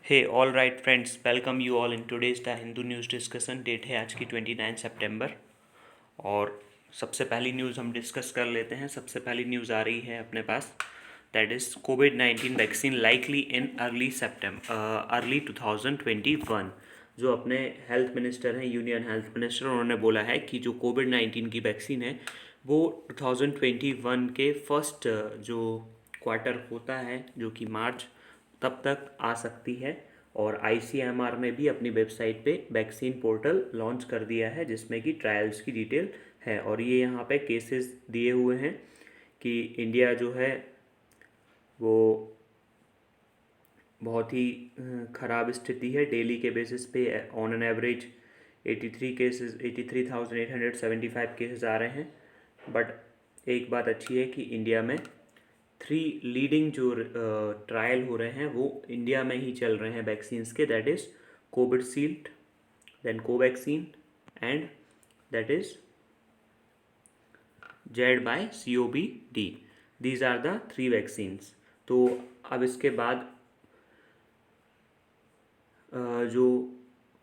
Hey all right friends, welcome you all in today's the Hindu news discussion. Date है आज की 29 सितंबर। और सबसे पहली न्यूज़ हम डिस्कस कर लेते हैं। सबसे पहली न्यूज़ आ रही है अपने पास, दैट इज़ कोविड-19 वैक्सीन लाइकली इन अर्ली 2021। जो अपने हेल्थ मिनिस्टर हैं, यूनियन हेल्थ मिनिस्टर, उन्होंने बोला है कि जो कोविड-19 की वैक्सीन है वो 2021 के फर्स्ट जो क्वार्टर होता है, जो कि मार्च, तब तक आ सकती है। और आईसीएमआर ने भी अपनी वेबसाइट पे वैक्सीन पोर्टल लॉन्च कर दिया है जिसमें कि ट्रायल्स की डिटेल है। और ये यहाँ पे केसेस दिए हुए हैं कि इंडिया जो है वो बहुत ही ख़राब स्थिति है। डेली के बेसिस पे ऑन एन एवरेज 83,875 केसेस आ रहे हैं। बट एक बात अच्छी है कि इंडिया में 3 लीडिंग जो ट्रायल हो रहे हैं वो इंडिया में ही चल रहे हैं वैक्सीन्स के, that is Covishield, then Covaxin and that is ZY-CoV-D। These are the 3 vaccines. तो अब इसके बाद जो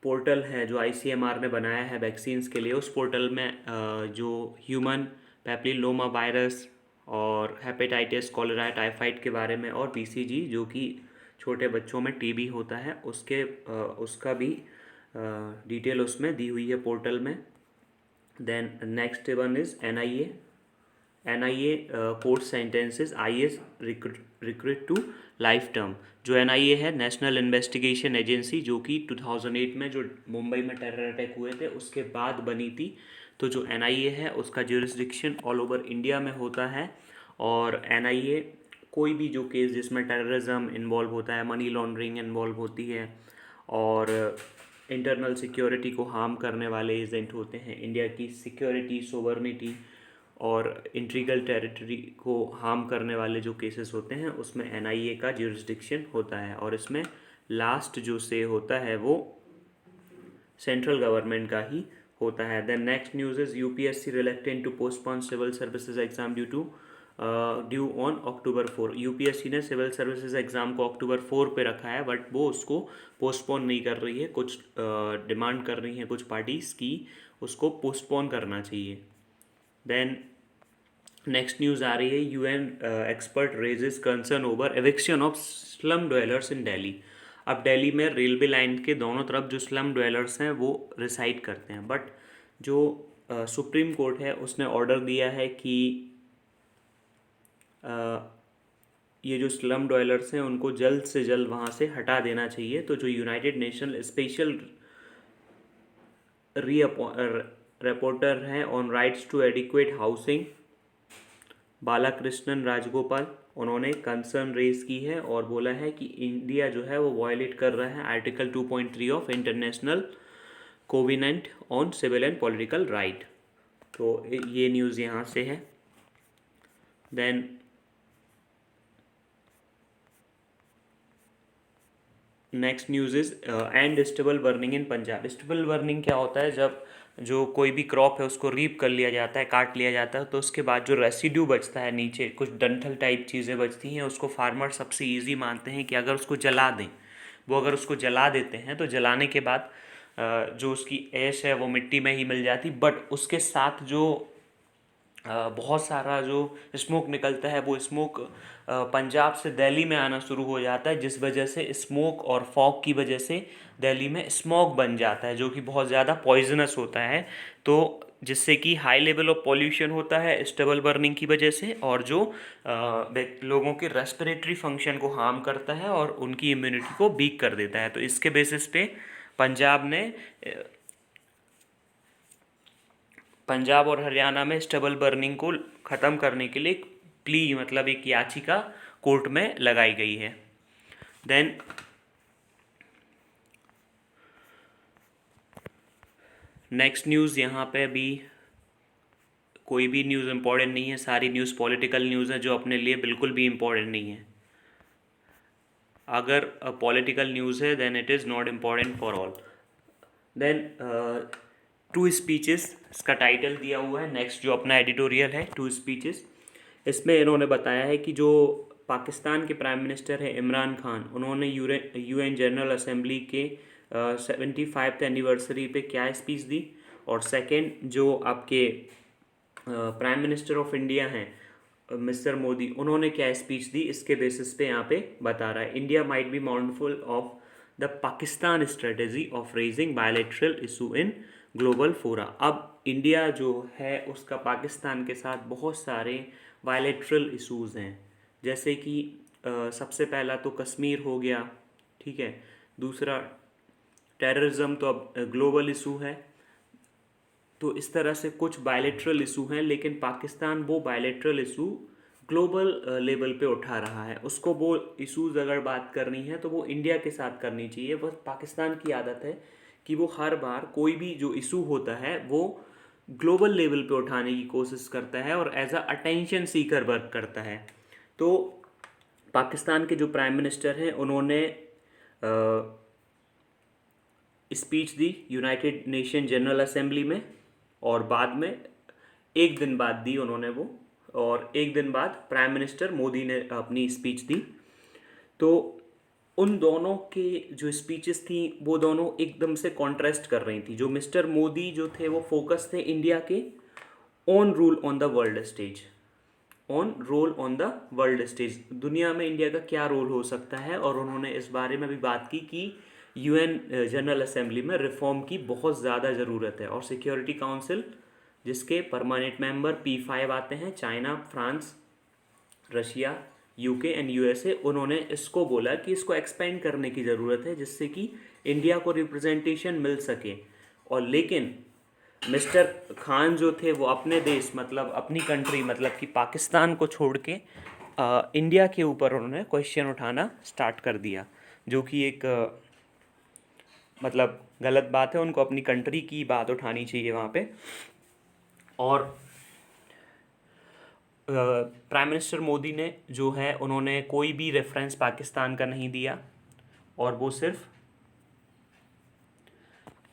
पोर्टल है जो आईसीएमआर ने बनाया है वैक्सीन्स के लिए, उस पोर्टल में जो ह्यूमन पैपिलोमा वायरस और हेपेटाइटिस, कॉलेरा, टाइफाइड के बारे में, और बीसीजी जो कि छोटे बच्चों में टीबी होता है, उसका भी डिटेल उसमें दी हुई है पोर्टल में। Then next one is NIA court sentences IAS recruit to life term. जो एनआईए है, नेशनल इन्वेस्टिगेशन एजेंसी, जो कि 2008 में जो मुंबई में टेरर अटैक हुए थे उसके बाद बनी थी। तो जो एनआईए है उसका ज्यूरिसडिक्शन ऑल ओवर इंडिया में होता है। और एनआईए कोई भी जो केस जिसमें टेररिज्म इन्वॉल्व होता है, मनी लॉन्ड्रिंग इन्वॉल्व होती है, और इंटरनल सिक्योरिटी को हार्म करने वाले एजेंट होते हैं, इंडिया की सिक्योरिटी, सोवर्निटी और इंट्रीगल टेरिटरी को हार्म करने वाले जो केसेस होते हैं, उसमें एनआईए का ज्यूरिसडिक्शन होता है। और इसमें लास्ट जो से होता है वो सेंट्रल गवर्नमेंट का ही होता है। Then next news is UPSC reluctant to postpone civil services exam due on October 4। UPSC ने सिविल सर्विसेज एग्ज़ाम को October 4 पे रखा है, बट वो उसको पोस्टपोन नहीं कर रही है। कुछ डिमांड कर रही हैं कुछ पार्टीज़ की उसको पोस्टपोन करना चाहिए। देन नेक्स्ट न्यूज़ आ रही है, UN expert raises concern over eviction of slum dwellers in Delhi. अब दिल्ली में रेलवे लाइन के दोनों तरफ जो स्लम ड्वेलर्स हैं वो रिसाइड करते हैं, बट जो सुप्रीम कोर्ट है उसने ऑर्डर दिया है कि ये जो स्लम ड्वेलर्स हैं उनको जल्द से जल्द वहाँ से हटा देना चाहिए। तो जो यूनाइटेड नेशन स्पेशल रिपोर्टर हैं on rights to adequate housing, Balakrishnan Rajagopal, उन्होंने कंसर्न रेज की है और बोला है कि इंडिया जो है वो वायलेट कर रहा है article 2.3 of international covenant on civil and political right. तो ये न्यूज़ यहाँ से है। Then next news is and stubble burning in Punjab. Stubble burning क्या होता है? जब जो कोई भी क्रॉप है उसको रीप कर लिया जाता है, काट लिया जाता है, तो उसके बाद जो रेसिड्यू बचता है, नीचे कुछ डंठल टाइप चीज़ें बचती हैं, उसको फार्मर सबसे इजी मानते हैं कि अगर उसको जला दें। वो अगर उसको जला देते हैं तो जलाने के बाद जो उसकी ऐश है वो मिट्टी में ही मिल जाती, बट उसके साथ जो बहुत सारा जो स्मोक निकलता है वो स्मोक पंजाब से दिल्ली में आना शुरू हो जाता है, जिस वजह से स्मोक और फॉग की वजह से दिल्ली में स्मॉग बन जाता है, जो कि बहुत ज़्यादा पॉइजनस होता है। तो जिससे कि हाई लेवल ऑफ पॉल्यूशन होता है स्टेबल बर्निंग की वजह से, और जो लोगों के रेस्पिरेटरी फंक्शन को हार्म करता है और उनकी इम्यूनिटी को वीक कर देता है। तो इसके बेसिस पे पंजाब और हरियाणा में स्टेबल बर्निंग को ख़त्म करने के लिए प्ली, मतलब एक याचिका कोर्ट में लगाई गई है। देन नेक्स्ट न्यूज़, यहाँ पे भी कोई भी न्यूज़ इम्पोर्टेंट नहीं है, सारी न्यूज़ पॉलिटिकल न्यूज़ है जो अपने लिए बिल्कुल भी इम्पोर्टेंट नहीं है। अगर पॉलिटिकल न्यूज़ है then it is not important for all. Then two speeches, इसका टाइटल दिया हुआ है। नेक्स्ट जो अपना एडिटोरियल है, टू स्पीचेस, इसमें इन्होंने बताया है कि जो पाकिस्तान के प्राइम मिनिस्टर है इमरान खान, उन्होंने यूएन जनरल असेंबली के 75th एनिवर्सरी पे क्या स्पीच दी। और सेकंड, जो आपके प्राइम मिनिस्टर ऑफ इंडिया हैं मिस्टर मोदी, उन्होंने क्या स्पीच दी, इसके बेसिस पे यहाँ पे बता रहा है। India might be mindful of the Pakistan strategy of raising bilateral issue in global फोरा। अब इंडिया जो है उसका पाकिस्तान के साथ बहुत सारे बायलैटरल इशूज़ हैं, जैसे कि सबसे पहला तो कश्मीर हो गया, ठीक है। दूसरा, टेररिज्म तो अब ग्लोबल इशू है। तो इस तरह से कुछ बायलैटरल इशू हैं, लेकिन पाकिस्तान वो बायलैटरल इशू ग्लोबल लेवल पे उठा रहा है। उसको वो इश्यूज अगर बात करनी है तो वो इंडिया के साथ करनी चाहिए। बस पाकिस्तान की आदत है कि वो हर बार कोई भी जो इशू होता है वो ग्लोबल लेवल पे उठाने की कोशिश करता है और as a attention seeker work करता है। तो पाकिस्तान के जो प्राइम मिनिस्टर हैं उन्होंने स्पीच दी यूनाइटेड नेशन जनरल असेंबली में, और बाद में एक दिन बाद दी उन्होंने वो, और एक दिन बाद प्राइम मिनिस्टर मोदी ने अपनी स्पीच दी। तो उन दोनों के जो स्पीचेस थी वो दोनों एकदम से कॉन्ट्रास्ट कर रही थी। जो मिस्टर मोदी जो थे वो फोकस थे इंडिया के on rule on the world stage, on roll on the world stage, दुनिया में इंडिया का क्या रोल हो सकता है। और उन्होंने इस बारे में भी बात की कि यूएन जनरल असेंबली में रिफॉर्म की बहुत ज़्यादा ज़रूरत है, और सिक्योरिटी काउंसिल जिसके परमानेंट मेंबर P5 आते हैं, China, France, Russia, UK and USA, उन्होंने इसको बोला कि इसको एक्सपेंड करने की ज़रूरत है जिससे कि इंडिया को रिप्रेजेंटेशन मिल सके। और लेकिन मिस्टर खान जो थे वो अपने देश मतलब अपनी कंट्री मतलब कि पाकिस्तान को छोड़ के इंडिया के ऊपर उन्होंने क्वेश्चन उठाना स्टार्ट कर दिया, जो कि एक मतलब गलत बात है। उनको अपनी कंट्री की बात उठानी चाहिए वहाँ पे। और प्राइम मिनिस्टर मोदी ने जो है उन्होंने कोई भी रेफरेंस पाकिस्तान का नहीं दिया, और वो सिर्फ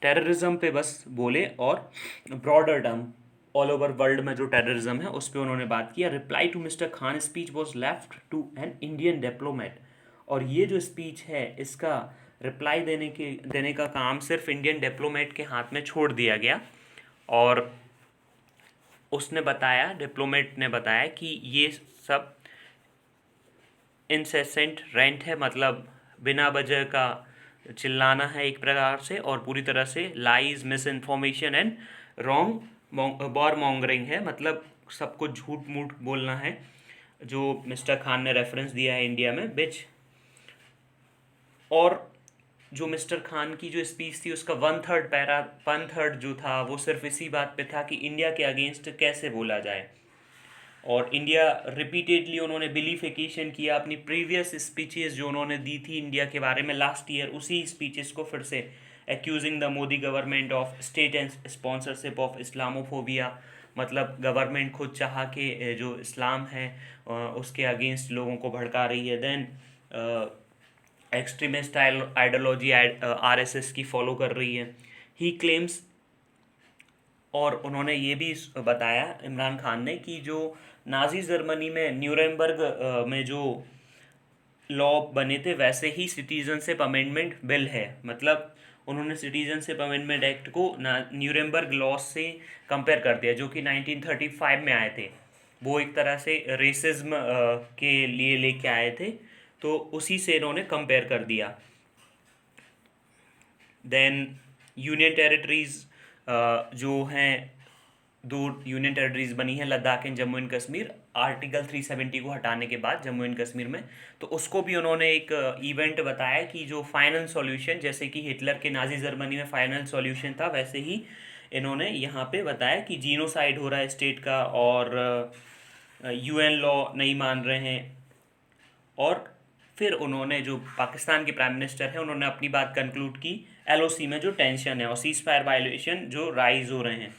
टेररिज्म पे बस बोले, और broader term all over world में जो टेररिज्म है उस पर उन्होंने बात किया। Reply to mister Khan speech was left to an Indian diplomat. और ये जो स्पीच है इसका रिप्लाई देने का काम सिर्फ इंडियन डिप्लोमेट के हाथ में छोड़ दिया गया। और उसने बताया, डिप्लोमेट ने बताया कि ये सब इंसेसेंट रेंट है, मतलब बिना वजह का चिल्लाना है एक प्रकार से, और पूरी तरह से lies, miss information and wrong war mongering है, मतलब सब कुछ झूठ मूठ बोलना है जो मिस्टर खान ने रेफरेंस दिया है इंडिया में बिच। और जो मिस्टर खान की जो स्पीच थी उसका 1/3 जो था वो सिर्फ इसी बात पे था कि इंडिया के अगेंस्ट कैसे बोला जाए। और इंडिया रिपीटेडली उन्होंने बिलीफिकेशन किया अपनी प्रीवियस स्पीचेस जो उन्होंने दी थी इंडिया के बारे में लास्ट ईयर, उसी स्पीचेस को फिर से accusing the Modi government of state and sponsorship of Islamophobia, मतलब गवर्नमेंट खुद चाह के जो इस्लाम है उसके अगेंस्ट लोगों को भड़का रही है। देन एक्सट्रीमिस्ट आइडियोलॉजी RSS की फॉलो कर रही है, ही क्लेम्स। और उन्होंने ये भी बताया इमरान खान ने कि जो नाजी जर्मनी में न्यूरेमबर्ग में जो लॉ बने थे वैसे ही सिटीजनशिप अमेंडमेंट बिल है, मतलब उन्होंने सिटीजनशिप अमेंडमेंट एक्ट को न्यूरेमबर्ग लॉ से कंपेयर कर दिया जो कि 1935 में आए थे। वो एक तरह से रेसिज्म के लिए लेके आए थे, तो उसी से इन्होंने कंपेयर कर दिया। देन यूनियन टेरिटरीज जो हैं, 2 यूनियन टेरिटरीज बनी हैं, Ladakh and Jammu and Kashmir, article 370 को हटाने के बाद जम्मू एंड कश्मीर में। तो उसको भी उन्होंने एक इवेंट बताया कि जो फाइनल सॉल्यूशन, जैसे कि हिटलर के नाजी जर्मनी में फाइनल सॉल्यूशन था, वैसे ही इन्होंने यहाँ पे बताया कि जीनोसाइड हो रहा है स्टेट का, और UN लॉ नहीं मान रहे हैं। और फिर उन्होंने, जो पाकिस्तान के प्राइम मिनिस्टर हैं, उन्होंने अपनी बात कंक्लूड की LOC में जो टेंशन है और सीज फायर वायलेशन जो राइज हो रहे हैं।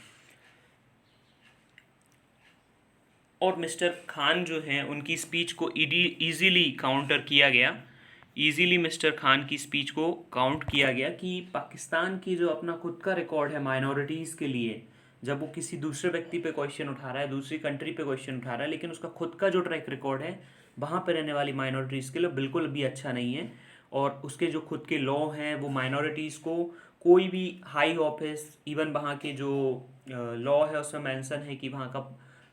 और मिस्टर खान जो हैं उनकी स्पीच को ईजीली काउंटर किया गया, ईजीली मिस्टर खान की स्पीच को काउंट किया गया कि पाकिस्तान की जो अपना खुद का रिकॉर्ड है माइनॉरिटीज़ के लिए, जब वो किसी दूसरे व्यक्ति पे क्वेश्चन उठा रहा है, दूसरी कंट्री पे क्वेश्चन उठा रहा है, लेकिन उसका खुद का जो ट्रैक रिकॉर्ड है वहाँ पे रहने वाली माइनॉरिटीज़ के लिए बिल्कुल भी अच्छा नहीं है। और उसके जो खुद के लॉ हैं वो माइनॉरिटीज़ को कोई भी हाई ऑफिस, इवन वहाँ के जो लॉ है उसमें मेंशन है कि वहाँ का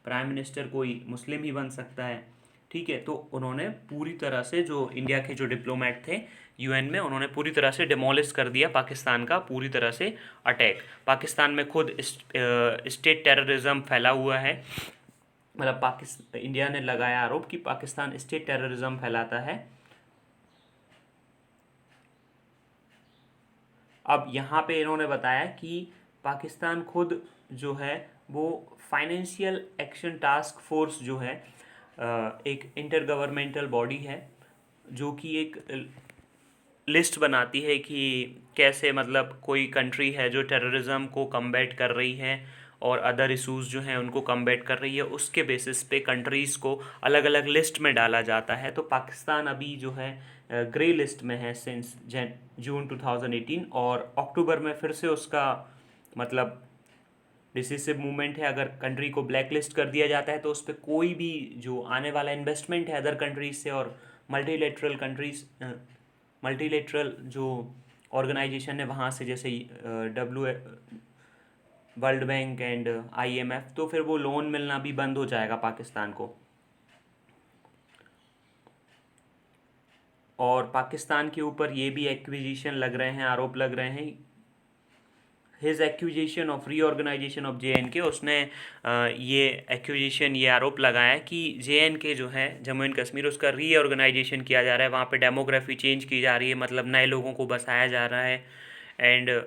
प्राइम मिनिस्टर कोई मुस्लिम ही बन सकता है। ठीक है, तो उन्होंने पूरी तरह से जो इंडिया के जो डिप्लोमेट थे यूएन में, उन्होंने पूरी तरह से डिमोलिश कर दिया पाकिस्तान का पूरी तरह से अटैक। पाकिस्तान में खुद स्टेट टेररिज्म फैला हुआ है, मतलब पाकिस्तान, इंडिया ने लगाया आरोप कि पाकिस्तान स्टेट टेररिज्म फैलाता है। अब यहाँ पे इन्होंने बताया कि पाकिस्तान खुद जो है वो फाइनेंशियल एक्शन टास्क फोर्स जो है एक इंटर गवर्नमेंटल बॉडी है जो कि एक लिस्ट बनाती है कि कैसे, मतलब कोई कंट्री है जो टेररिज्म को कम्बैट कर रही है और अदर इशूज़ जो हैं उनको कम्बैट कर रही है, उसके बेसिस पे कंट्रीज़ को अलग अलग लिस्ट में डाला जाता है। तो पाकिस्तान अभी जो है ग्रे लिस्ट में है सिंस जून 2018, और अक्टूबर में फिर से उसका मतलब डिसिसिव मूवमेंट है। अगर कंट्री को ब्लैक लिस्ट कर दिया जाता है तो उस पर कोई भी जो आने वाला इन्वेस्टमेंट है अदर कंट्रीज से और मल्टीलेटरल जो ऑर्गेनाइजेशन है वहाँ से, जैसे वर्ल्ड बैंक एंड आईएमएफ, तो फिर वो लोन मिलना भी बंद हो जाएगा पाकिस्तान को। और पाकिस्तान के ऊपर ये भी एक्विजिशन लग रहे हैं, आरोप लग रहे हैं, his acquisition of reorganisation of JNK। उसने ये एक्विजिशन, ये आरोप लगाया कि JNK जो है जम्मू एंड कश्मीर, उसका रीऑर्गेनाइजेशन किया जा रहा है, वहाँ पे डेमोग्राफी चेंज की जा रही है, मतलब नए लोगों को बसाया जा रहा है। एंड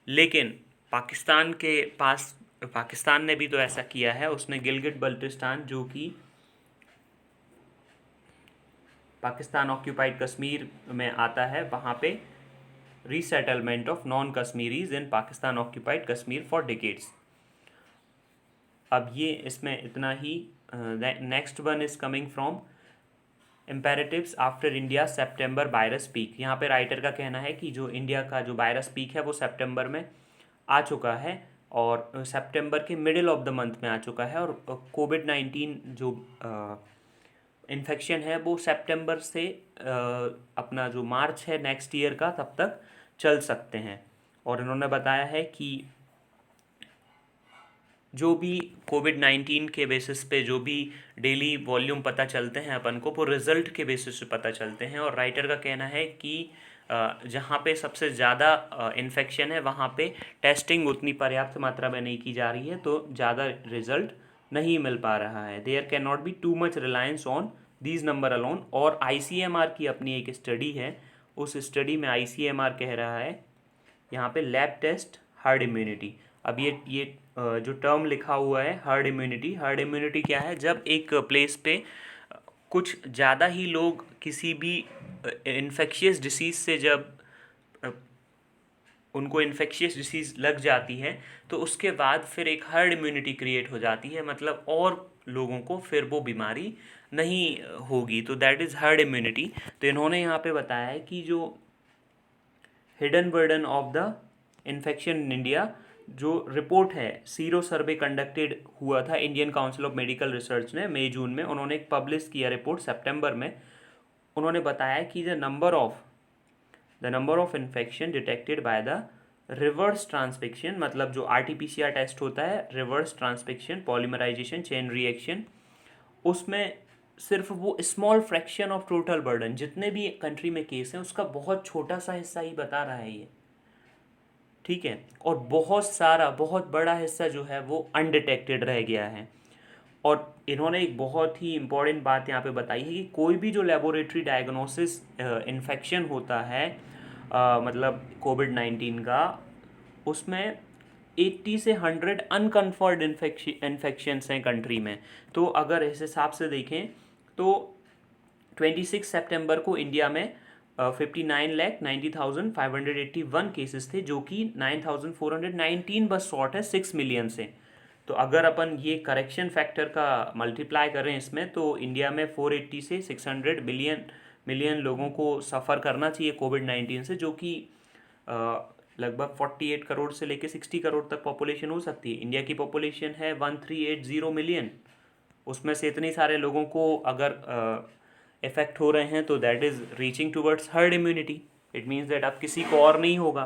लेकिन पाकिस्तान के पास, पाकिस्तान ने भी तो ऐसा किया है, उसने गिलगित बल्टिस्तान जो कि पाकिस्तान ऑक्यूपाइड कश्मीर में आता है, वहाँ पे resettlement of non Kashmiris in Pakistan occupied Kashmir for decades. अब ये इसमें इतना ही। Next one is coming from imperatives after India September virus peak. यहाँ पे राइटर का कहना है कि जो इंडिया का जो वायरस पीक है वो सितंबर में आ चुका है, और सितंबर के मिडिल ऑफ द मंथ में आ चुका है, और कोविड-19 जो इन्फेक्शन है वो सितंबर से अपना जो मार्च है नेक्स्ट ईयर का तब तक चल सकते हैं। और इन्होंने बताया है कि जो भी कोविड-19 के बेसिस पे जो भी डेली वॉल्यूम पता चलते हैं अपन को, वो रिज़ल्ट के बेसिस पे पता चलते हैं। और राइटर का कहना है कि जहाँ पे सबसे ज़्यादा इन्फेक्शन है वहाँ पे टेस्टिंग उतनी पर्याप्त मात्रा में नहीं की जा रही है, तो ज़्यादा रिजल्ट नहीं मिल पा रहा है। There can not be too much reliance on these number alone. और ICMR की अपनी एक स्टडी है, उस स्टडी में ICMR कह रहा है यहाँ पे लैब टेस्ट हर्ड इम्यूनिटी। अब ये जो टर्म लिखा हुआ है हर्ड इम्यूनिटी, हर्ड इम्यूनिटी क्या है? जब एक प्लेस पे कुछ ज़्यादा ही लोग किसी भी इन्फेक्शियस डिसीज़ से जब उनको इन्फेक्शियस डिसीज़ लग जाती है तो उसके बाद फिर एक हर्ड इम्यूनिटी क्रिएट हो जाती है, मतलब और लोगों को फिर वो बीमारी नहीं होगी, तो दैट इज़ हर्ड इम्यूनिटी। तो इन्होंने यहाँ पे बताया है कि जो hidden burden of the infection in India, जो रिपोर्ट है सीरो सर्वे कंडक्टेड हुआ था Indian council of medical research ने मई जून में, उन्होंने एक पब्लिश किया रिपोर्ट सितंबर में। उन्होंने बताया कि the number of infection detected by the reverse transcription, मतलब जो RT-PCR टेस्ट होता है, reverse transcription polymerisation chain reaction, उसमें सिर्फ वो small fraction of total burden, जितने भी कंट्री में केस हैं उसका बहुत छोटा सा हिस्सा ही बता रहा है ये, ठीक है। और बहुत बड़ा हिस्सा जो है वो अनडिटेक्टेड रह गया है। और इन्होंने एक बहुत ही इम्पॉर्टेंट बात यहाँ पे बताई है कि कोई भी जो लेबोरेटरी डायग्नोसिस इन्फेक्शन होता है मतलब कोविड-19 का, उसमें 80 से 100 अनकन्फर्म्ड इन्फेक्शंस हैं कंट्री में। तो अगर इस हिसाब से देखें तो 26 सितंबर को इंडिया में 59,90,581 केसेस थे, जो कि 9,419 बस शॉर्ट है 6 मिलियन से। तो अगर अपन ये करेक्शन फैक्टर का मल्टीप्लाई करें इसमें, तो इंडिया में 480 से 600 मिलियन लोगों को सफ़र करना चाहिए कोविड-19 से, जो कि लगभग 48 करोड़ से लेके 60 करोड़ तक पॉपुलेशन हो सकती है। इंडिया की पॉपुलेशन है 1380 मिलियन, उसमें से इतने सारे लोगों को अगर इफेक्ट हो रहे हैं तो that is reaching towards herd immunity. It means that अब किसी को और नहीं होगा.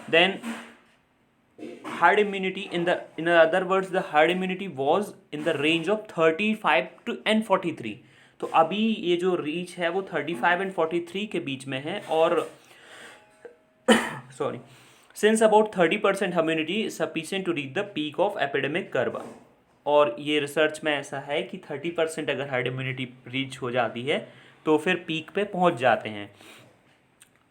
देन herd immunity, in other words the herd immunity was in the range of 35 to and 43. तो अभी ये जो रीच है वो 35 and 43 के बीच में है. और sorry, since about 30% immunity is sufficient to reach the peak of epidemic curve. और ये रिसर्च में ऐसा है कि 30% अगर हर्ड इम्यूनिटी रीच हो जाती है तो फिर पीक पे पहुंच जाते हैं.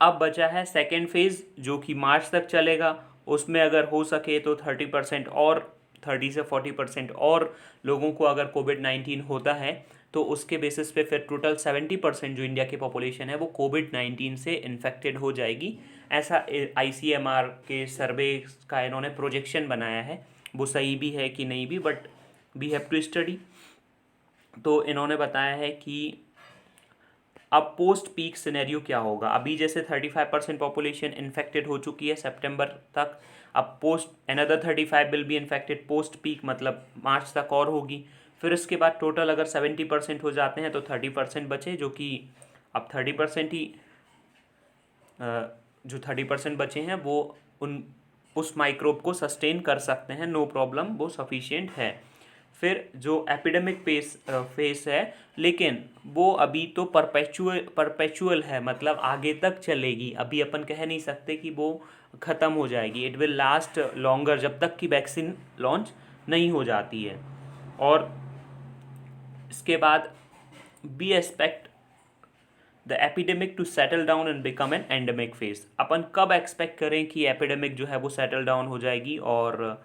अब बचा है सेकेंड फेज जो कि मार्च तक चलेगा. उसमें अगर हो सके तो 30% और 30 से 40% और लोगों को अगर कोविड-19 होता है तो उसके बेसिस पे फिर टोटल 70% जो इंडिया की पॉपुलेशन है वो कोविड-19 से इन्फेक्टेड हो जाएगी. ऐसा ICMR के सर्वे का इन्होंने प्रोजेक्शन बनाया है. वो सही भी है कि नहीं भी, but we have to study. तो इन्होंने बताया है कि अब पोस्ट पीक सिनेरियो क्या होगा. अभी जैसे 35% पॉपुलेशन इन्फेक्टेड हो चुकी है सितंबर तक. अब post another 35 will be infected post peak, मतलब मार्च तक और होगी. फिर इसके बाद टोटल अगर 70% हो जाते हैं तो 30% बचे, जो कि अब 30% ही जो 30% बचे हैं वो उस माइक्रोब को सस्टेन कर सकते हैं, नो प्रॉब्लम, वो सफिशिएंट है. फिर जो एपिडेमिक फेस है, लेकिन वो अभी तो परपेचुअल है, मतलब आगे तक चलेगी. अभी अपन कह नहीं सकते कि वो ख़त्म हो जाएगी. इट विल लास्ट लॉन्गर जब तक कि वैक्सीन लॉन्च नहीं हो जाती है. और इसके बाद we expect the epidemic to settle down and become an endemic phase. अपन कब एक्सपेक्ट करें कि एपिडेमिक जो है वो सेटल डाउन हो जाएगी. और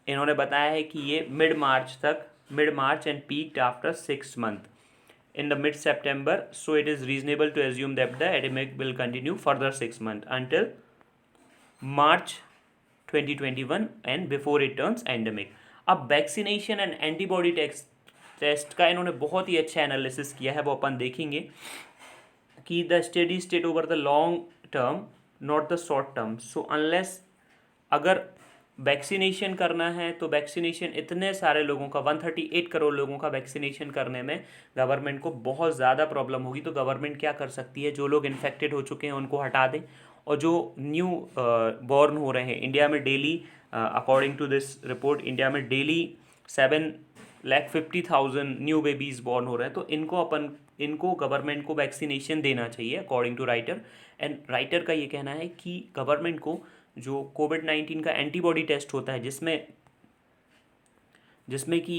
इन्होंने बताया है कि ये mid March and peaked after 6 months in the mid September, so it is reasonable to assume that the epidemic will continue further 6 months until March 2021 and before it turns endemic. अब vaccination and antibody test का इन्होंने बहुत ही अच्छा analysis किया है, वो अपन देखेंगे कि the steady state over the long term not the short term. So unless अगर वैक्सीनेशन करना है तो वैक्सीनेशन इतने सारे लोगों का 138 करोड़ लोगों का वैक्सीनेशन करने में गवर्नमेंट को बहुत ज़्यादा प्रॉब्लम होगी. तो गवर्नमेंट क्या कर सकती है, जो लोग इन्फेक्टेड हो चुके हैं उनको हटा दें, और जो न्यू बॉर्न हो रहे हैं इंडिया में daily, according to this report India में डेली 7,50,000 न्यू बेबीज़ बॉर्न हो रहे हैं. तो इनको गवर्नमेंट को वैक्सीनेशन देना चाहिए according to writer. And writer का ये कहना है कि गवर्नमेंट को जो कोविड-19 का एंटीबॉडी टेस्ट होता है जिसमें कि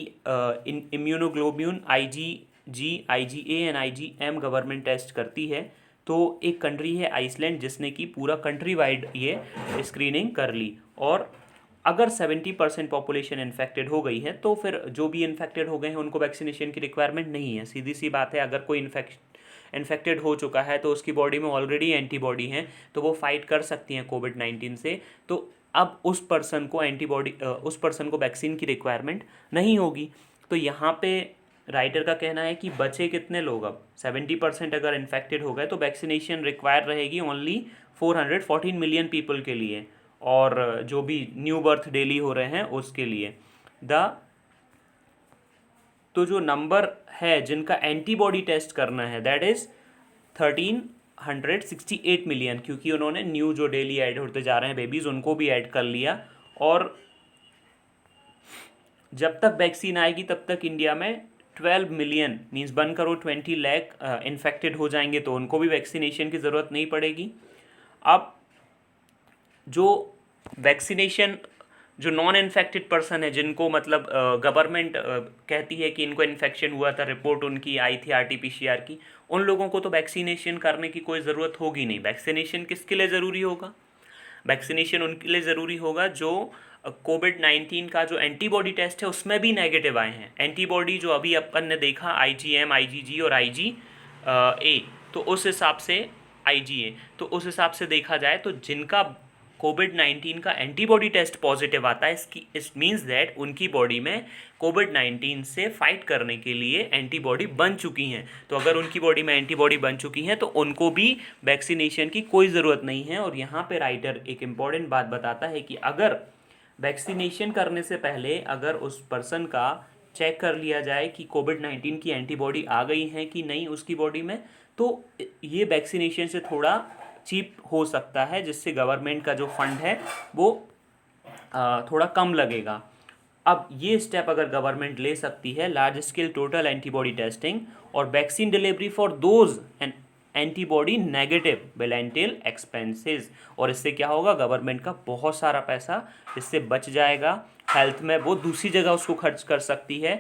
immunoglobulin IgG, IgA and IgM government test करती है. तो एक कंट्री है आइसलैंड जिसने कि पूरा कंट्री वाइड ये स्क्रीनिंग कर ली. और अगर 70% पॉपुलेशन इन्फेक्टेड हो गई है तो फिर जो भी इन्फेक्टेड हो गए हैं उनको वैक्सीनेशन की रिक्वायरमेंट नहीं है. सीधी सी बात है, अगर कोई इन्फेक्टेड हो चुका है तो उसकी बॉडी में ऑलरेडी एंटीबॉडी हैं, तो वो फाइट कर सकती हैं कोविड-19 से. तो अब उस पर्सन को वैक्सीन की रिक्वायरमेंट नहीं होगी. तो यहाँ पे राइटर का कहना है कि बचे कितने लोग, अब 70% अगर इन्फेक्टेड हो गए तो वैक्सीनेशन रिक्वायर रहेगी ओनली 414 मिलियन पीपल के लिए, और जो भी न्यू बर्थ डेली हो रहे हैं उसके लिए. तो जो नंबर है जिनका एंटीबॉडी टेस्ट करना है दैट इज़ 1368 मिलियन, क्योंकि उन्होंने न्यू जो डेली ऐड होते जा रहे हैं बेबीज़ उनको भी ऐड कर लिया. और जब तक वैक्सीन आएगी तब तक इंडिया में 12 million means 1 crore 20 lakh infected हो जाएंगे, तो उनको भी वैक्सीनेशन की ज़रूरत नहीं पड़ेगी. अब जो वैक्सीनेशन जो नॉन इन्फेक्टेड पर्सन है, जिनको मतलब गवर्नमेंट कहती है कि इनको इन्फेक्शन हुआ था, रिपोर्ट उनकी आई थी RT-PCR की, उन लोगों को तो वैक्सीनेशन करने की कोई ज़रूरत होगी नहीं. वैक्सीनेशन किसके लिए ज़रूरी होगा, वैक्सीनेशन उनके लिए ज़रूरी होगा जो कोविड-19 का जो एंटीबॉडी टेस्ट है उसमें भी नेगेटिव आए हैं. एंटीबॉडी जो अभी अपन ने देखा IgM, IgG और IgA, तो उस हिसाब से IgA, तो उस हिसाब से देखा जाए तो जिनका कोविड-19 का एंटीबॉडी टेस्ट पॉजिटिव आता है, इस मीन्स दैट उनकी बॉडी में कोविड-19 से फाइट करने के लिए एंटीबॉडी बन चुकी हैं. तो अगर उनकी बॉडी में एंटीबॉडी बन चुकी हैं तो उनको भी वैक्सीनेशन की कोई ज़रूरत नहीं है. और यहाँ पे राइटर एक इम्पॉर्टेंट बात बताता है कि अगर वैक्सीनेशन करने से पहले अगर उस पर्सन का चेक कर लिया जाए कि कोविड-19 की एंटीबॉडी आ गई है कि नहीं उसकी बॉडी में, तो ये वैक्सीनेशन से थोड़ा चीप हो सकता है, जिससे गवर्नमेंट का जो फंड है वो थोड़ा कम लगेगा। अब ये स्टेप अगर गवर्नमेंट ले सकती है, large scale total antibody testing और vaccine delivery for those and antibody negative will entail expenses, और इससे क्या होगा, गवर्नमेंट का बहुत सारा पैसा इससे बच जाएगा। हेल्थ में वो दूसरी जगह उसको खर्च कर सकती है।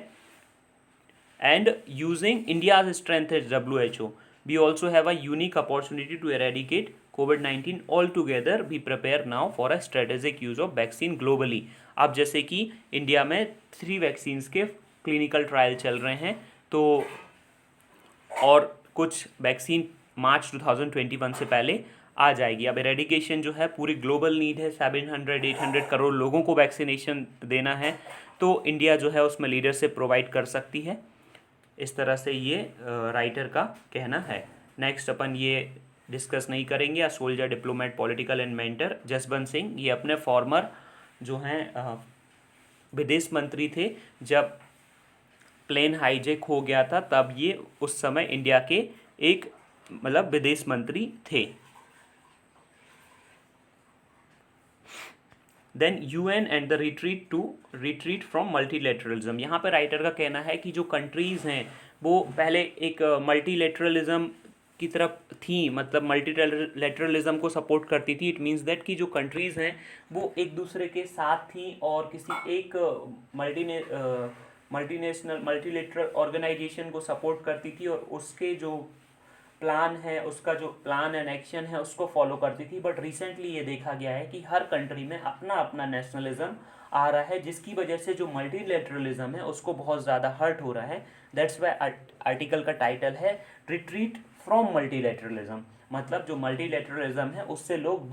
And using India's strength as WHO, we also have a unique opportunity to eradicate COVID-19 altogether. We prepare now for a strategic use of vaccine globally. अब जैसे कि इंडिया में 3 वैक्सीन्स के क्लिनिकल ट्रायल चल रहे हैं, तो और कुछ वैक्सीन मार्च 2021 से पहले आ जाएगी। अब एरेडिकेशन जो है पूरी ग्लोबल नीड है, 700-800 करोड़ लोगों को वैक्सीनेशन देना है, तो इंडिया जो है उसमें लीडरशिप प्रोवाइड कर सकती है। इस तरह से ये राइटर का कहना है। नेक्स्ट अपन ये डिस्कस नहीं करेंगे, soldier, diplomat, political and mentor Jaswant Singh, ये अपने फॉर्मर जो हैं विदेश मंत्री थे। जब प्लेन हाईजैक हो गया था तब ये उस समय इंडिया के एक मतलब विदेश मंत्री थे। Then UN and the retreat from multilateralism. यहाँ पे राइटर का कहना है कि जो कंट्रीज़ हैं वो पहले एक मल्टीलेटरलिज्म की तरफ थी, मतलब मल्टीलेटरलिज्म को सपोर्ट करती थी। इट मीन्स दैट कि जो कंट्रीज़ हैं वो एक दूसरे के साथ थी और किसी एक मल्टीनेशनल मल्टीलेटरल ऑर्गेनाइजेशन को सपोर्ट करती थी, और उसके जो प्लान है, उसका जो प्लान एंड एक्शन है उसको फॉलो करती थी। बट रिसेंटली ये देखा गया है कि हर कंट्री में अपना अपना नेशनलिज्म आ रहा है, जिसकी वजह से जो मल्टीलेटरलिज्म है उसको बहुत ज़्यादा हर्ट हो रहा है। दैट्स वाई आर्टिकल का टाइटल है रिट्रीट फ्रॉम मल्टीलेटरलिज्म, मतलब जो मल्टीलेटरलिज्म है उससे लोग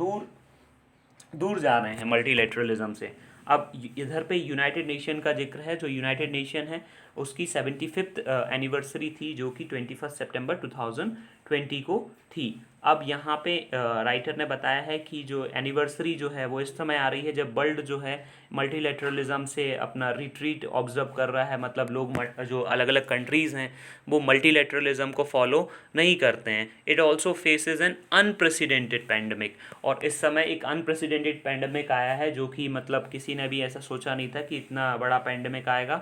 दूर जा रहे हैं मल्टीलेटरलिज्म से। अब इधर पे यूनाइटेड नेशन का जिक्र है। जो यूनाइटेड नेशन है उसकी 75th एनिवर्सरी थी, जो कि 21 सितंबर 2020 को थी। अब यहाँ पे राइटर ने बताया है कि जो एनिवर्सरी जो है वो इस समय आ रही है जब वर्ल्ड जो है मल्टीलेटरलिज्म से अपना रिट्रीट ऑब्जर्व कर रहा है, मतलब लोग जो अलग अलग कंट्रीज़ हैं वो मल्टीलेटरलिज्म को फॉलो नहीं करते हैं। It also faces an unprecedented pandemic, और इस समय एक अनप्रेसिडेंटेड पैंडमिक आया है जो कि मतलब किसी ने भी ऐसा सोचा नहीं था कि इतना बड़ा पैंडमिक आएगा।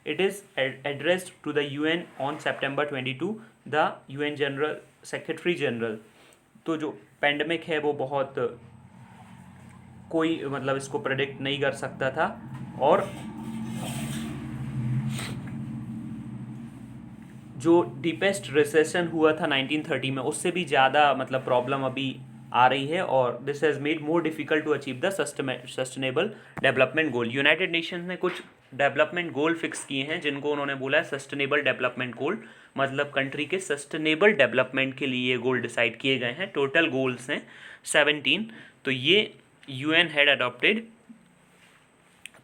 It is addressed to the UN on September 22, the UN General Secretary General। तो जो पैंडमिक है वो बहुत कोई मतलब इसको प्रेडिक्ट नहीं कर सकता था, और जो डीपेस्ट रिसेशन हुआ था 1930 में उससे भी ज़्यादा मतलब प्रॉब्लम अभी आ रही है, और this has made more difficult to achieve the sustainable development goal. United Nations ने कुछ डेवलपमेंट गोल फिक्स किए हैं जिनको उन्होंने बोला है सस्टेनेबल डेवलपमेंट गोल, मतलब कंट्री के सस्टेनेबल डेवलपमेंट के लिए ये गोल डिसाइड किए गए हैं। टोटल गोल्स हैं 17, तो ये UN हैड अडॉप्टेड।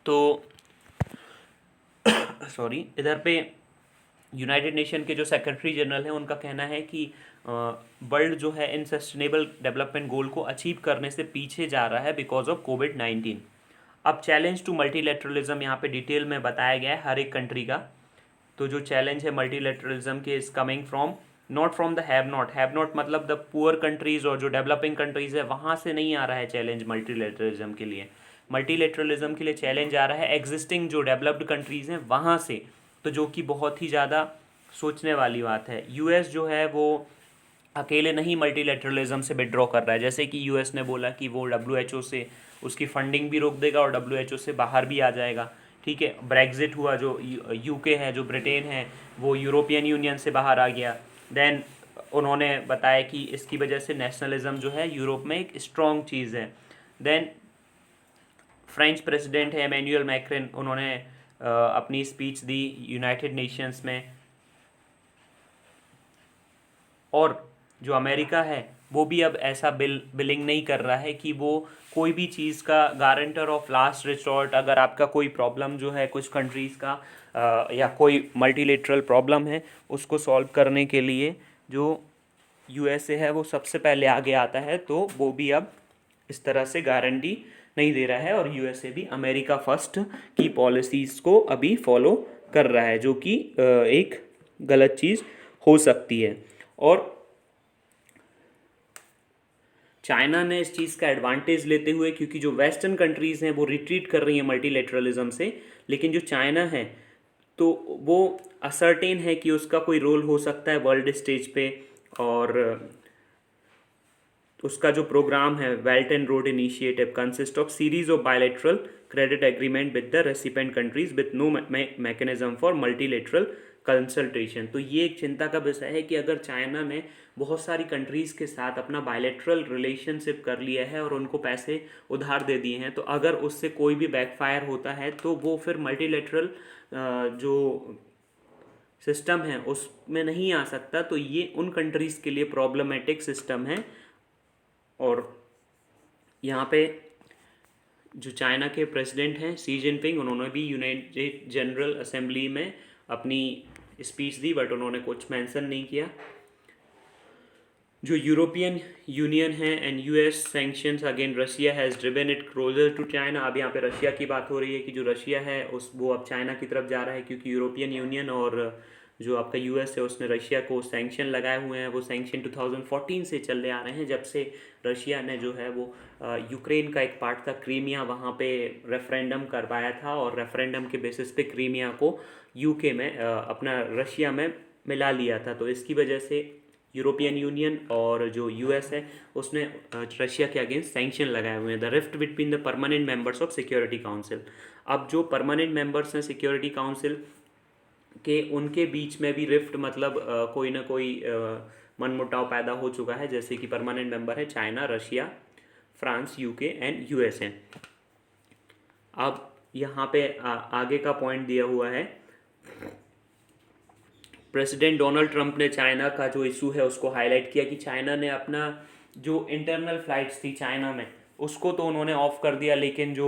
तो सॉरी, इधर पे यूनाइटेड नेशन के जो सेक्रेटरी जनरल हैं उनका कहना है कि वर्ल्ड जो है इन सस्टेनेबल डेवलपमेंट गोल को अचीव करने से पीछे जा रहा है बिकॉज ऑफ कोविड-19। अब चैलेंज टू मल्टीलेटरलिज्म यहाँ पे डिटेल में बताया गया है हर एक कंट्री का। तो जो चैलेंज है मल्टीलेटरलिज्म के is coming from not from the have not मतलब द पुअर कंट्रीज और जो डेवलपिंग कंट्रीज है वहाँ से नहीं आ रहा है चैलेंज मल्टीलेटरलिज्म के लिए। मल्टीलेटरलिज्म के लिए चैलेंज आ रहा है एग्जिस्टिंग जो डेवलप्ड कंट्रीज़ हैं वहाँ से, तो जो कि बहुत ही ज़्यादा सोचने वाली बात है। US जो है वो अकेले नहीं मल्टीलेटरलिज्म से विड्रॉ कर रहा है, जैसे कि US ने बोला कि वो WHO से उसकी फंडिंग भी रोक देगा और WHO से बाहर भी आ जाएगा। ठीक है, ब्रेग्जिट हुआ, जो UK है, जो ब्रिटेन है, वो यूरोपियन यूनियन से बाहर आ गया। देन उन्होंने बताया कि इसकी वजह से नेशनलिज्म जो है यूरोप में एक स्ट्रॉन्ग चीज़ है। देन फ्रेंच प्रेसिडेंट है एमेन्युअल मैक्रॉन, उन्होंने अपनी स्पीच दी यूनाइटेड नेशंस में। और जो अमेरिका है वो भी अब ऐसा बिलिंग नहीं कर रहा है कि वो कोई भी चीज़ का गारंटर ऑफ लास्ट रिसोर्ट, अगर आपका कोई प्रॉब्लम जो है कुछ कंट्रीज़ का या कोई मल्टीलेटरल प्रॉब्लम है उसको सॉल्व करने के लिए जो USA है वो सबसे पहले आगे आता है, तो वो भी अब इस तरह से गारंटी नहीं दे रहा है। और USA भी अमेरिका फर्स्ट की पॉलिसीज़ को अभी फॉलो कर रहा है, जो कि एक गलत चीज़ हो सकती है। और चाइना ने इस चीज़ का एडवांटेज लेते हुए, क्योंकि जो वेस्टर्न कंट्रीज़ हैं वो रिट्रीट कर रही हैं मल्टीलेटरलिज्म से, लेकिन जो चाइना है तो वो असर्टेन है कि उसका कोई रोल हो सकता है वर्ल्ड स्टेज पे। और उसका जो प्रोग्राम है belt and road initiative consist of series of bilateral credit agreement with the recipient countries with no mechanism for multilateral consultation. तो ये एक चिंता का विषय है कि अगर चाइना ने बहुत सारी कंट्रीज़ के साथ अपना बायलैटरल रिलेशनशिप कर लिया है और उनको पैसे उधार दे दिए हैं, तो अगर उससे कोई भी बैकफायर होता है तो वो फिर मल्टीलेटरल जो सिस्टम है उसमें नहीं आ सकता। तो ये उन कंट्रीज़ के लिए प्रॉब्लमेटिक सिस्टम है। और यहाँ पे जो चाइना के प्रेसिडेंट हैं शी जिनपिंग, उन्होंने भी यूनाइटेड जनरल असेंबली में अपनी स्पीच दी, बट उन्होंने कुछ मेंशन नहीं किया। जो यूरोपियन यूनियन है and US sanctions against Russia has driven it closer to China. अब यहाँ पे रशिया की बात हो रही है कि जो रशिया है वो अब चाइना की तरफ जा रहा है, क्योंकि यूरोपियन यूनियन और जो आपका यूएस है उसने रशिया को सैंक्शन लगाए हुए हैं। वो सैंक्शन 2014 से चले आ रहे हैं, जब से रशिया ने जो है वो यूक्रेन का एक पार्ट था क्रीमिया, वहाँ पे रेफरेंडम करवाया था और रेफरेंडम के बेसिस पे क्रीमिया को यूके में अपना रशिया में मिला लिया था। तो इसकी वजह से यूरोपियन यूनियन और जो यूएस है उसने रशिया के अगेंस्ट सैंक्शन लगाए हुए हैं। The rift between the permanent members of security council. अब जो परमानेंट मेंबर्स हैं सिक्योरिटी काउंसिल के, उनके बीच में भी रिफ्ट मतलब कोई ना कोई मनमुटाव पैदा हो चुका है। जैसे कि परमानेंट मेंबर है China, Russia, France, UK and USA. अब यहाँ पे आगे का पॉइंट दिया हुआ है, प्रेसिडेंट डोनाल्ड ट्रंप ने चाइना का जो इशू है उसको हाईलाइट किया कि चाइना ने अपना जो इंटरनल फ्लाइट्स थी चाइना में उसको तो उन्होंने ऑफ कर दिया, लेकिन जो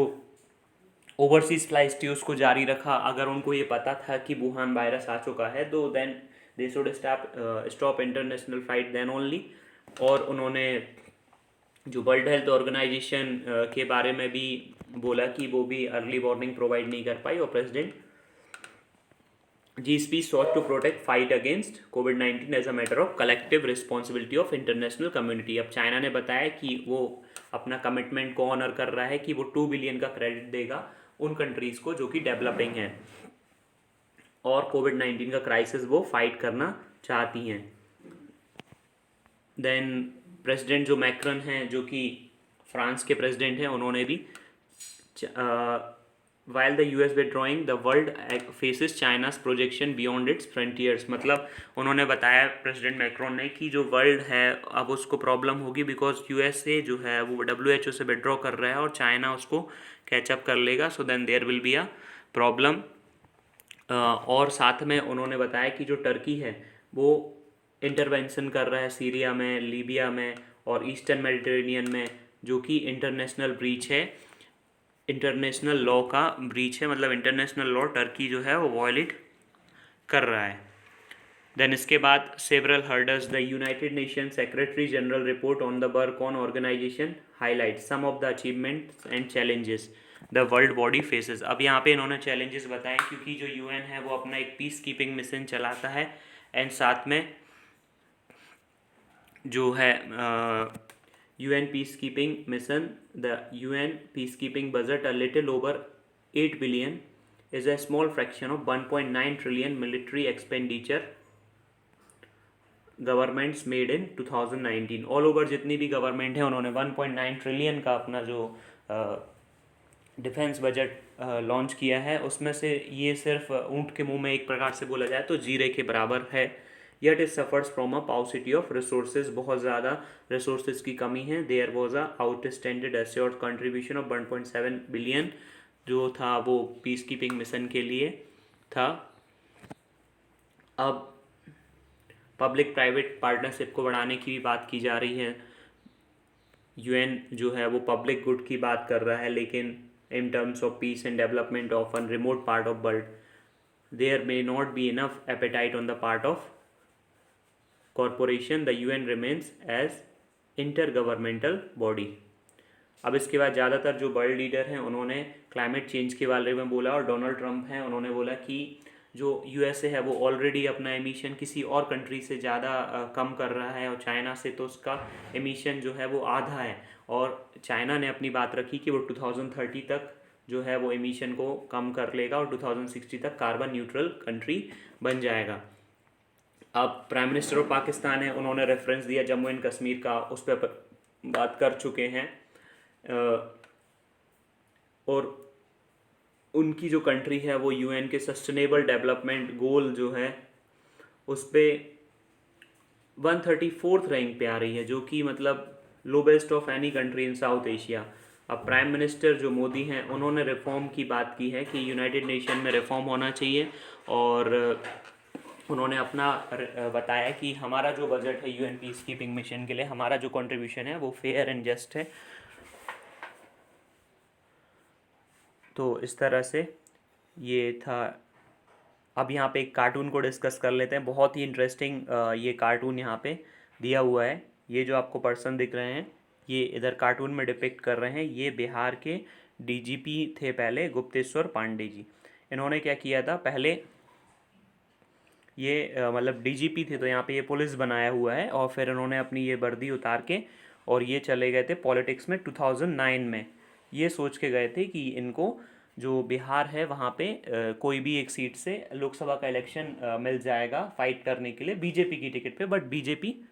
ओवरसीज फ्लाइट्स थी उसको जारी रखा। अगर उनको ये पता था कि वुहान वायरस आ चुका है तो then they should stop international flight then only. और उन्होंने जो वर्ल्ड हेल्थ ऑर्गेनाइजेशन के बारे में भी बोला कि वो भी अर्ली वार्निंग प्रोवाइड नहीं कर पाई। और president GSP sought to protect fight against COVID-19 as a matter of collective responsibility of international community। अब चाइना ने बताया कि वो अपना कमिटमेंट को ऑनर कर रहा है कि वो 2 बिलियन का क्रेडिट देगा उन कंट्रीज़ को जो कि डेवलपिंग हैं और कोविड-19 का क्राइसिस वो फाइट करना चाहती हैं। देन प्रेसिडेंट जो मैक्रन हैं जो कि फ्रांस के प्रेसिडेंट हैं, उन्होंने भी while the US withdrawing the world faces China's projection beyond its frontiers। मतलब उन्होंने बताया प्रेसिडेंट मैक्रोन ने कि जो वर्ल्ड है अब उसको प्रॉब्लम होगी बिकॉज USA जो है वो WHO से विड्रॉ कर रहा है और चाइना उसको कैचअप कर लेगा। So then there will be a problem. और साथ में उन्होंने बताया कि जो टर्की है वो इंटरवेंशन कर रहा है सीरिया में, लीबिया में और ईस्टर्न मेडिटेरेनियन में, जो कि इंटरनेशनल ब्रीच है, इंटरनेशनल लॉ का ब्रीच है। मतलब इंटरनेशनल लॉ टर्की जो है वो वॉयलेट कर रहा है। देन इसके बाद several hurdles the United Nation secretary general report on the work on organisation highlight some of the achievements and challenges the world body faces. अब यहाँ पे इन्होंने चैलेंजेस बताए क्योंकि जो UN है वो अपना एक पीस कीपिंग मिशन चलाता है एंड साथ में जो है UN peacekeeping mission, the UN peacekeeping budget a little over 8 billion is a small fraction of 1.9 trillion military expenditure governments made in 2019। All over जितनी भी गवर्नमेंट है उन्होंने 1.9 ट्रिलियन का अपना जो डिफेंस बजट लॉन्च किया है, उसमें से ये सिर्फ ऊँट के मुंह में एक प्रकार से बोला जाए तो जीरे के बराबर है। Yet it suffers from a paucity of resources, बहुत ज़्यादा रिसोर्सेज की कमी है। There was a outstanded assured contribution of 1.7 billion जो था वो पीस कीपिंग मिशन के लिए था। अब पब्लिक प्राइवेट पार्टनरशिप को बढ़ाने की भी बात की जा रही है। UN जो है वो पब्लिक गुड की बात कर रहा है, लेकिन in terms of peace and development of an remote part of world there may not be enough appetite on the part of corporation. The UN remains as intergovernmental body. अब इसके बाद ज़्यादातर जो वर्ल्ड लीडर हैं उन्होंने climate change के बारे में बोला और डोनाल्ड ट्रंप हैं उन्होंने बोला कि जो यूएसए है वो ऑलरेडी अपना एमिशन किसी और कंट्री से ज़्यादा कम कर रहा है, और चाइना से तो उसका एमिशन जो है वो आधा है। और चाइना ने अपनी बात रखी कि वो 2030 तक जो है वो एमिशन को कम कर लेगा और 2060 तक कार्बन न्यूट्रल कंट्री बन जाएगा। अब प्राइम मिनिस्टर ऑफ पाकिस्तान है, उन्होंने रेफरेंस दिया जम्मू एंड कश्मीर का, उस पर बात कर चुके हैं। और उनकी जो कंट्री है वो यूएन के सस्टेनेबल डेवलपमेंट गोल जो है उस पर 134th रैंक पे आ रही है, जो कि मतलब lowest of any country in south Asia. अब प्राइम मिनिस्टर जो मोदी हैं उन्होंने रिफॉर्म की बात की है कि यूनाइटेड नेशन में रिफॉर्म होना चाहिए, और उन्होंने अपना बताया कि हमारा जो बजट है यूएन पीस कीपिंग मिशन के लिए, हमारा जो कंट्रीब्यूशन है वो फेयर एंड जस्ट है। तो इस तरह से ये था। अब यहाँ पे एक कार्टून को डिस्कस कर लेते हैं, बहुत ही इंटरेस्टिंग ये कार्टून यहाँ पे दिया हुआ है। ये जो आपको पर्सन दिख रहे हैं ये इधर कार्टून में डिपिक्ट कर रहे हैं, ये बिहार के डीजीपी थे पहले, गुप्तेश्वर पांडे जी। इन्होंने क्या किया था पहले, ये मतलब डीजीपी थे तो यहाँ पे ये पुलिस बनाया हुआ है, और फिर इन्होंने अपनी ये वर्दी उतार के और ये चले गए थे पॉलिटिक्स में 2009 में। ये सोच के गए थे कि इनको जो बिहार है वहाँ पे कोई भी एक सीट से लोकसभा का इलेक्शन मिल जाएगा फाइट करने के लिए बीजेपी की टिकट पे, बट बीजेपी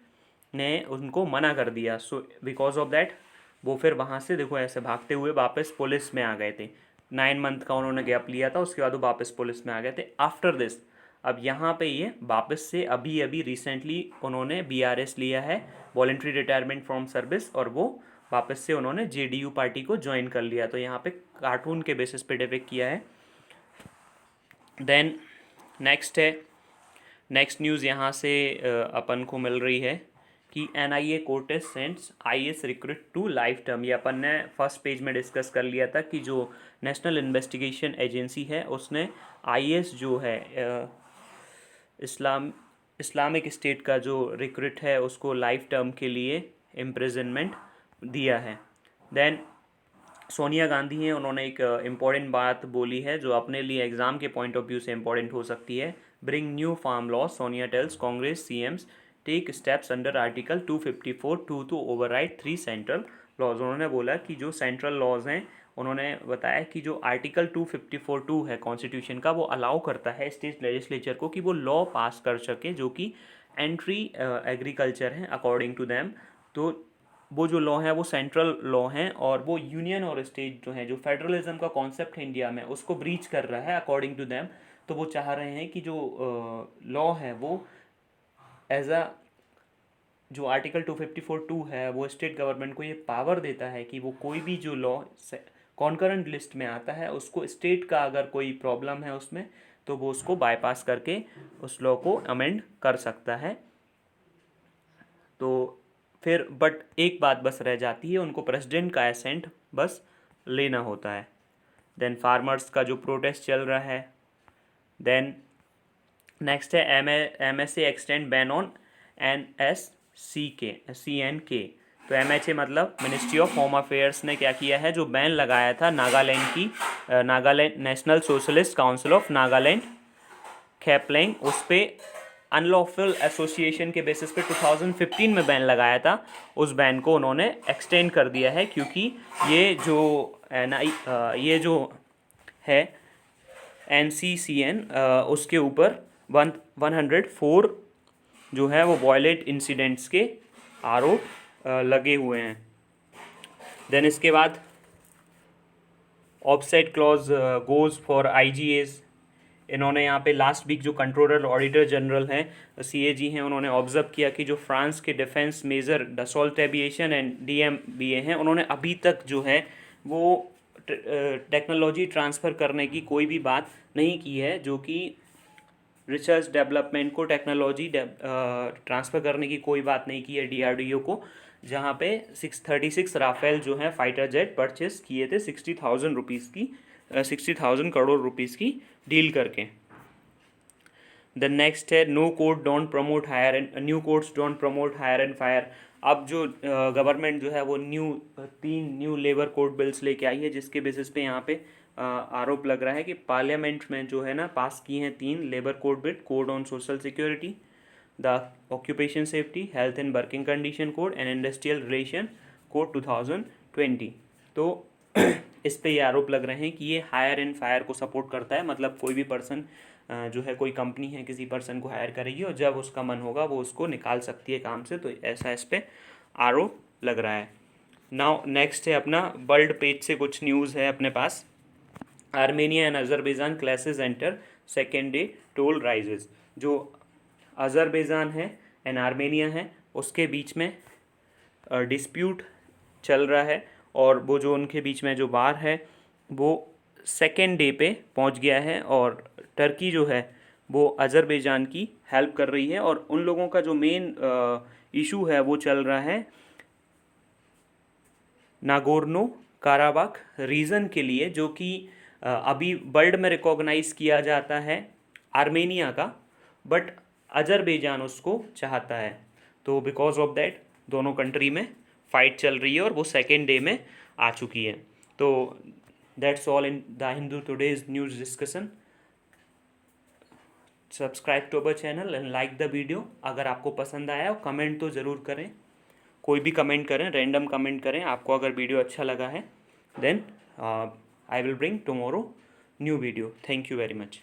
ने उनको मना कर दिया। सो बिकॉज ऑफ दैट वो फिर वहाँ से देखो ऐसे भागते हुए वापस पुलिस में आ गए थे। 9 मंथ का उन्होंने गैप लिया था, उसके बाद वो वापस पुलिस में आ गए थे आफ्टर दिस। अब यहाँ पे ये वापस से अभी अभी रिसेंटली उन्होंने बीआरएस लिया है, वॉलेंट्री रिटायरमेंट फ्रॉम सर्विस, और वो वापस से उन्होंने जेडीयू पार्टी को ज्वाइन कर लिया। तो यहाँ पे कार्टून के बेसिस पे डिपिक्ट किया है। देन नेक्स्ट है, नेक्स्ट न्यूज़ यहाँ से अपन को मिल रही है कि NIA court sentences IAS recruit to life term. ये अपन ने फर्स्ट पेज में डिस्कस कर लिया था कि जो नेशनल इन्वेस्टिगेशन एजेंसी है उसने आईएएस जो है इस्लामिक स्टेट का जो रिक्रूट है उसको लाइफ टर्म के लिए इम्प्रिजनमेंट दिया है। देन सोनिया गांधी हैं, उन्होंने एक इम्पॉर्टेंट बात बोली है जो अपने लिए एग्ज़ाम के पॉइंट ऑफ व्यू से इम्पॉर्टेंट हो सकती है। Bring new farm law, Sonia tells Congress CMs take steps under article 254 to override 3 central laws. उन्होंने बोला कि जो सेंट्रल लॉज हैं, उन्होंने बताया कि जो आर्टिकल 254 है कॉन्स्टिट्यूशन का, वो अलाउ करता है स्टेट लेजिस्लेचर को कि वो लॉ पास कर सके जो कि एंट्री एग्रीकल्चर हैं अकॉर्डिंग टू दैम। तो वो जो लॉ है वो सेंट्रल लॉ हैं, और वो यूनियन और स्टेट जो है, जो फेडरलिज्म का कॉन्सेप्ट है इंडिया में, उसको ब्रीच कर रहा है अकॉर्डिंग टू दैम। तो वो चाह रहे हैं कि जो लॉ है वो एज अ जो आर्टिकल 254 है वो स्टेट गवर्नमेंट को ये पावर देता है कि वो कोई भी जो लॉ कॉन्करेंट लिस्ट में आता है उसको, स्टेट का अगर कोई प्रॉब्लम है उसमें, तो वो उसको बाईपास करके उस लॉ को अमेंड कर सकता है। तो फिर बट एक बात बस रह जाती है, उनको प्रेसिडेंट का एसेंट बस लेना होता है। देन फार्मर्स का जो प्रोटेस्ट चल रहा है। देन नेक्स्ट है MHA extend ban on CNK। तो MHA मतलब मिनिस्ट्री ऑफ होम अफेयर्स ने क्या किया है, जो बैन लगाया था नागालैंड की, Nagaland National Socialist Council of Nagaland Khaplang, उस पर अनलॉफुल एसोसिएशन के बेसिस पे 2015 में बैन लगाया था। उस बैन को उन्होंने एक्सटेंड कर दिया है, क्योंकि ये जो है NCCN उसके ऊपर 104 जो है वो वॉयलेट इंसिडेंट्स के आरोप लगे हुए हैं। देन इसके बाद offset clause goes for IGAs। इन्होंने यहाँ पे लास्ट वीक जो कंट्रोलर ऑडिटर जनरल हैं CAG हैं, उन्होंने ऑब्जर्व किया कि जो फ्रांस के defence major Dassault Aviation and DMBA हैं, उन्होंने अभी तक जो है वो टेक्नोलॉजी ट्रांसफ़र करने की कोई भी बात नहीं की है, जो कि रिसर्च डेवलपमेंट को टेक्नोलॉजी ट्रांसफ़र करने की कोई बात नहीं की है DRDO को, जहाँ पे 636 राफेल जो हैं फाइटर जेट परचेस किए थे 60,000 करोड़ रुपीस की डील करके। द नेक्स्ट है new codes don't promote hire and fire. अब जो गवर्नमेंट जो है वो 3 न्यू लेबर कोड बिल्स लेके आई है, जिसके बेसिस पे यहाँ पे आरोप लग रहा है कि पार्लियामेंट में जो है ना पास की हैं 3 labour code bill, code on social security, the occupation safety, health and working condition code and industrial relation code 2020। तो इस पे ये आरोप लग रहे हैं कि ये हायर एंड फायर को सपोर्ट करता है, मतलब कोई भी पर्सन जो है, कोई कंपनी है किसी पर्सन को हायर करेगी और जब उसका मन होगा वो उसको निकाल सकती है काम से, तो ऐसा इस पे आरोप लग रहा है। नाउ नेक्स्ट है अपना वर्ल्ड पेज से कुछ न्यूज़ है अपने पास। Armenia and Azerbaijan clashes enter second day, toll rises. जो अजरबैजान है एंड आर्मेनिया है उसके बीच में डिस्प्यूट चल रहा है, और वो जो उनके बीच में जो वार है वो सेकेंड डे पे पहुंच गया है, और टर्की जो है वो अजरबैजान की हेल्प कर रही है। और उन लोगों का जो मेन इशू है वो चल रहा है नागोर्नो काराबाख रीजन के लिए, जो कि अभी वर्ल्ड में रिकॉग्नाइज किया जाता है आर्मेनिया का, बट अजरबैजान उसको चाहता है। तो बिकॉज ऑफ दैट दोनों कंट्री में फाइट चल रही है और वो सेकेंड डे में आ चुकी है। तो that's all in the Hindu today's news discussion. Subscribe to our channel and like the video. अगर आपको पसंद आया हो कमेंट तो ज़रूर करें, कोई भी कमेंट करें, रैंडम कमेंट करें। आपको अगर वीडियो अच्छा लगा है then I will bring tomorrow new video. Thank you very much.